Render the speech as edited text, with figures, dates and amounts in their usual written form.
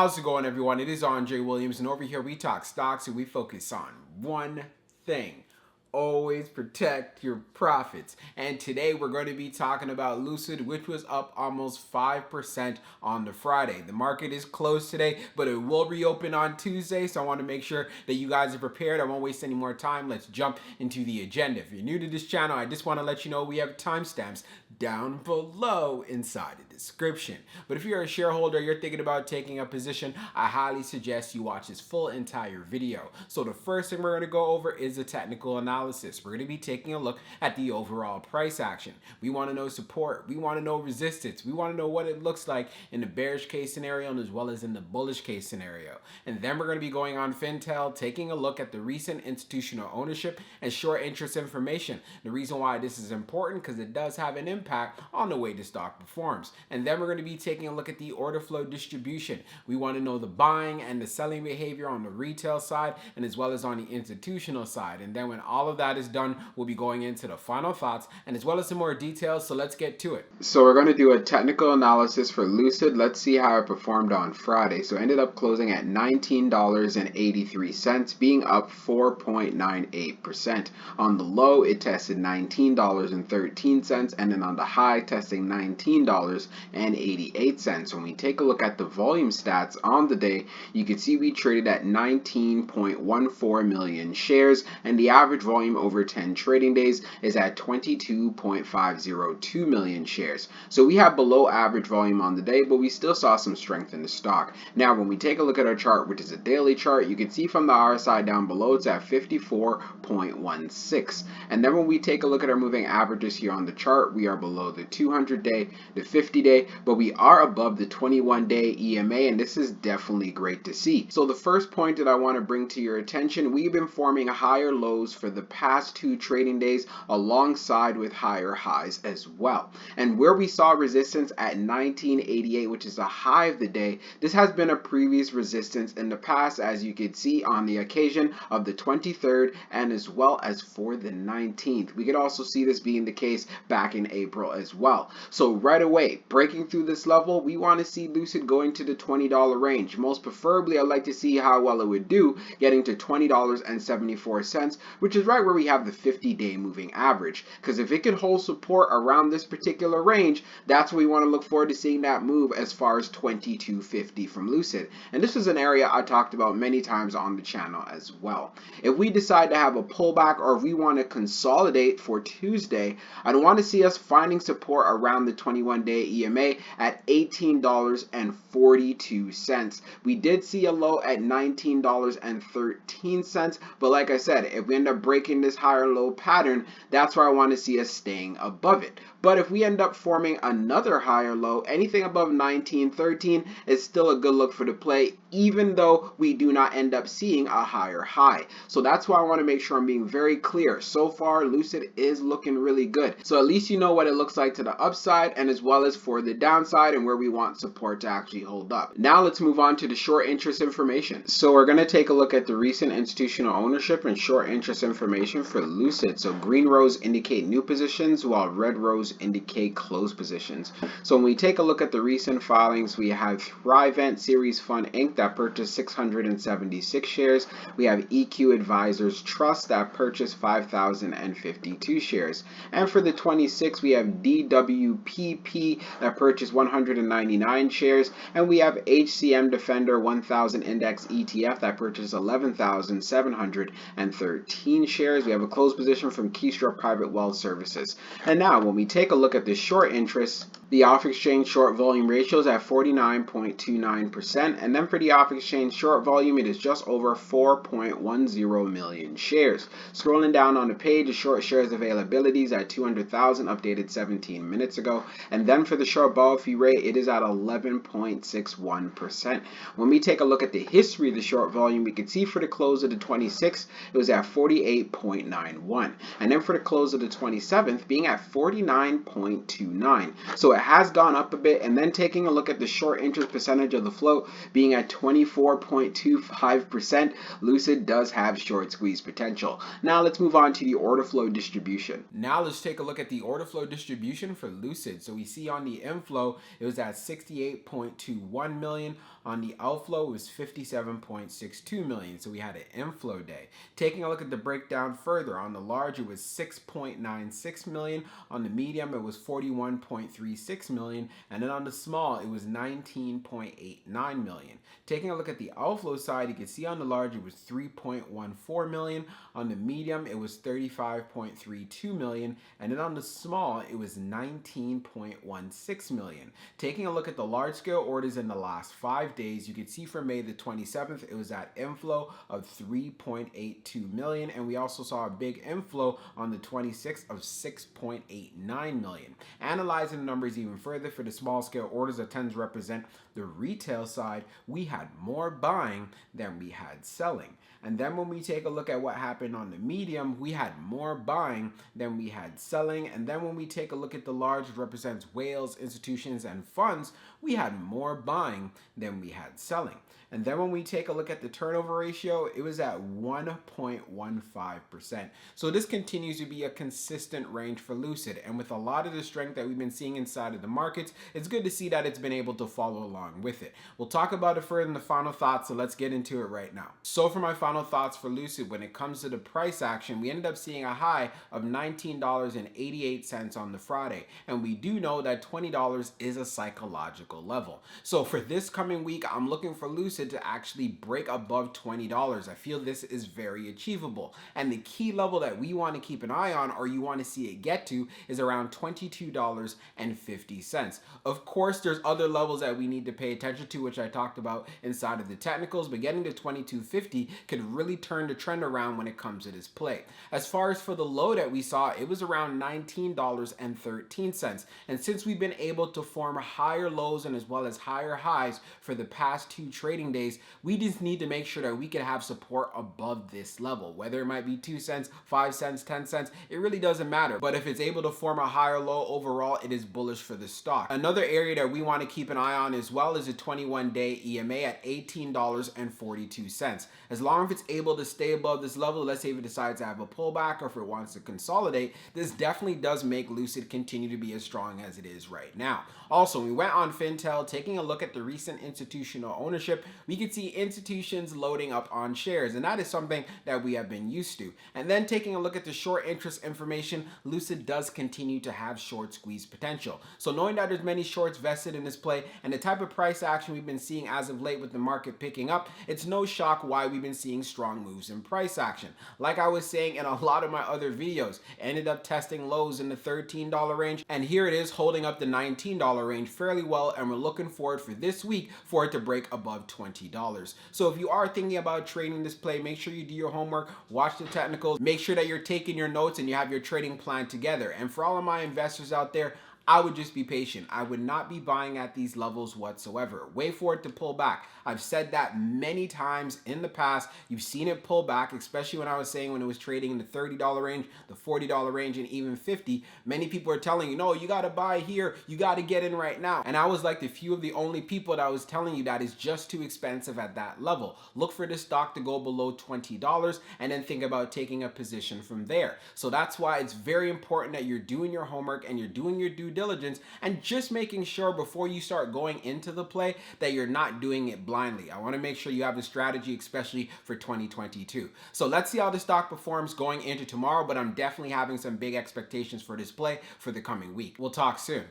How's it going, everyone? It is Andre Williams, and over here we talk stocks and we focus on one thing. Always protect your profits. And today we're going to be talking about Lucid, which was up almost 5% on the Friday. The market is closed today, but it will reopen on Tuesday, so I want to make sure that you guys are prepared. I won't waste any more time. Let's jump into the agenda. If you're new to this channel, I just want to let you know we have timestamps down below inside the description. But if you're a shareholder, you're thinking about taking a position, I highly suggest you watch this full entire video. So the first thing we're going to go over is the technical analysis. We're going to be taking a look at the overall price action. We want to know support. We want to know resistance. We want to know what it looks like in the bearish case scenario and as well as in the bullish case scenario. And then we're going to be going on Fintel, taking a look at the recent institutional ownership and short interest information. The reason why this is important because it does have an impact on the way the stock performs. And then we're going to be taking a look at the order flow distribution. We want to know the buying and the selling behavior on the retail side and as well as on the institutional side. And then when all of that is done, we'll be going into the final thoughts and as well as some more details. So let's get to it. So we're going to do a technical analysis for Lucid. Let's see how it performed on Friday. So it ended up closing at $19.83, being up 4.98%. On the low, it tested $19.13, and then on the high, testing $19.88. When we take a look at the volume stats on the day, you can see we traded at 19.14 million shares, and the average volume over 10 trading days is at 22.502 million shares. So we have below average volume on the day, but we still saw some strength in the stock. Now, when we take a look at our chart, which is a daily chart, you can see from the RSI down below, it's at 54.16. And then when we take a look at our moving averages here on the chart, we are below the 200-day, the 50-day, but we are above the 21-day EMA, and this is definitely great to see. So the first point that I want to bring to your attention, we've been forming higher lows for the past 2 trading days alongside with higher highs as well. And where we saw resistance at 1988, which is a high of the day, this has been a previous resistance in the past, as you can see on the occasion of the 23rd and as well as for the 19th. We could also see this being the case back in April as well. So right away, breaking through this level, we want to see Lucid going to the $20 range. Most preferably, I'd like to see how well it would do getting to $20.74, which is right where we have the 50-day moving average. Because if it can hold support around this particular range, that's what we want to look forward to seeing that move as far as $22.50 from Lucid. And this is an area I talked about many times on the channel as well. If we decide to have a pullback or if we want to consolidate for Tuesday, I'd want to see us finding support around the 21-day EMA at $18.42. We did see a low at $19.13, but like I said, if we end up breaking this higher low pattern, that's where I want to see us staying above it. But if we end up forming another higher low, anything above 19.13 is still a good look for the play, even though we do not end up seeing a higher high. So that's why I want to make sure I'm being very clear. So far, Lucid is looking really good. So at least you know what it looks like to the upside and as well as for the downside and where we want support to actually hold up. Now let's move on to the short interest information. So we're going to take a look at the recent institutional ownership and short interest information for Lucid. So green rows indicate new positions while red rows indicate closed positions. So when we take a look at the recent filings, we have Thrivent Series Fund Inc. that purchased 676 shares. We have EQ Advisors Trust that purchased 5,052 shares. And for the 26, we have DWPP that purchased 199 shares. And we have HCM Defender 1000 Index ETF that purchased 11,713 shares. We have a closed position from Keystroke Private Wealth Services. And now when we take a look at the short interest, the off-exchange short volume ratio is at 49.29%, and then for the off-exchange short volume, it is just over 4.10 million shares. Scrolling down on the page, the short shares availability is at 200,000, updated 17 minutes ago, and then for the short borrow fee rate, it is at 11.61%. When we take a look at the history of the short volume, we can see for the close of the 26th, it was at 48.91, and then for the close of the 27th, being at 49.29. So it has gone up a bit. And then taking a look at the short interest percentage of the float being at 24.25%, Lucid does have short squeeze potential. Now let's move on to the order flow distribution. Now let's take a look at the order flow distribution for Lucid. So we see on the inflow, it was at 68.21 million. On the outflow, it was 57.62 million. So we had an inflow day. Taking a look at the breakdown further, on the large, it was 6.96 million. On the medium, it was 41.36 million. And then on the small, it was 19.89 million. Taking a look at the outflow side, you can see on the large, it was 3.14 million. On the medium, it was 35.32 million. And then on the small, it was 19.16 million. Taking a look at the large scale orders in the last 5 days, you can see for May the 27th, it was at inflow of 3.82 million. And we also saw a big inflow on the 26th of 6.89 million. Analyzing the numbers even further for the small scale orders that tends to represent the retail side, we had more buying than we had selling. And then when we take a look at what happened on the medium, we had more buying than we had selling. And then when we take a look at the large, which represents whales, institutions, and funds, we had more buying than we had selling. And then when we take a look at the turnover ratio, it was at 1.15%. So this continues to be a consistent range for Lucid. And with a lot of the strength that we've been seeing inside of the markets, it's good to see that it's been able to follow along with it. We'll talk about it further in the final thoughts, so let's get into it right now. So for my final thoughts for Lucid, when it comes to the price action, we ended up seeing a high of $19.88 on the Friday. And we do know that $20 is a psychological level. So for this coming week, I'm looking for Lucid to actually break above $20. I feel this is very achievable. And the key level that we want to keep an eye on, or you want to see it get to, is around $22.50. Of course, there's other levels that we need to pay attention to, which I talked about inside of the technicals, but getting to $22.50 could really turn the trend around when it comes to this play. As far as for the low that we saw, it was around $19.13. And since we've been able to form higher lows and as well as higher highs for the past 2 trading days, we just need to make sure that we can have support above this level. Whether it might be 2 cents, 5 cents, 10 cents, it really doesn't matter. But if it's able to form a higher low overall, it is bullish for the stock. Another area that we want to keep an eye on as well is a 21-day EMA at $18.42. As long as it's able to stay above this level, let's say if it decides to have a pullback or if it wants to consolidate, this definitely does make Lucid continue to be as strong as it is right now. Also, we went on Fintel, taking a look at the recent institutional ownership. We could see institutions loading up on shares, and that is something that we have been used to. And then taking a look at the short interest information, Lucid does continue to have short squeeze potential. So knowing that there's many shorts vested in this play and the type of price action we've been seeing as of late with the market picking up, it's no shock why we've been seeing strong moves in price action. Like I was saying in a lot of my other videos, ended up testing lows in the $13 range, and here it is holding up the $19 range fairly well, and we're looking forward for this week for it to break above $20. So if you are thinking about trading this play, make sure you do your homework, watch the technicals, make sure that you're taking your notes and you have your trading plan together. And for all of my investors out there, I would just be patient. I would not be buying at these levels whatsoever. Wait for it to pull back. I've said that many times in the past. You've seen it pull back, especially when I was saying when it was trading in the $30 range, the $40 range, and even $50. Many people are telling you, no, you got to buy here. You got to get in right now. And I was like the few of the only people that was telling you that is just too expensive at that level. Look for this stock to go below $20 and then think about taking a position from there. So that's why it's very important that you're doing your homework and you're doing your due diligence and just making sure before you start going into the play that you're not doing it blindly. I want to make sure you have a strategy, especially for 2022. So let's see how the stock performs going into tomorrow, but I'm definitely having some big expectations for this play for the coming week. We'll talk soon.